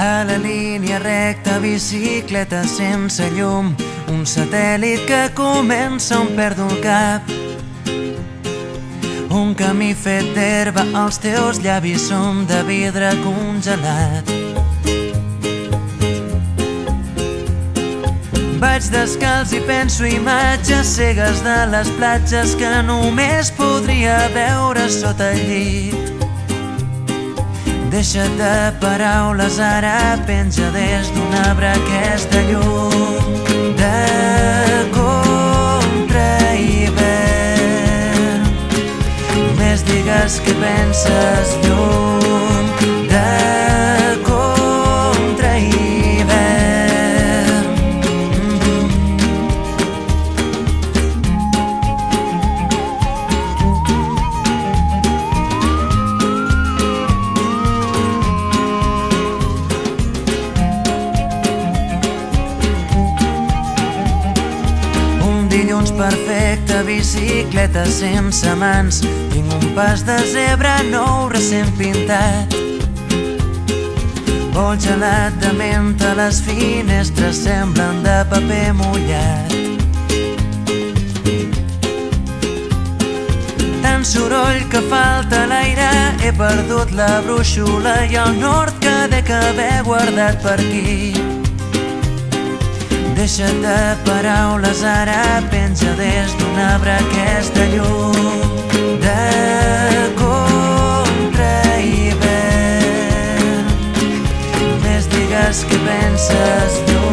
A la línia recta, bicicleta sense llum, un satèl·lit que comença on perdo el cap. Un camí fet d'herba, els teus llavis són de vidre congelat. Vaig descalç i penso imatges cegues de les platges que només podria veure sota el llit. Deixa't de paraules, ara penja des d'un arbre aquesta llum de contra-hivern. Només digues que penses lluny de contra-hivern. Dilluns perfecte, bicicleta sense mans, tinc un pas de zebra nou recent pintat. Vol gelat de menta, les finestres semblen de paper mullat. Tant soroll que falta l'aire, he perdut la brúixola i el nord que dec haver guardat per aquí. Deixa't de paraules, ara penja des d'un arbre aquesta llum de contra-hivern. Només digues que penses lluny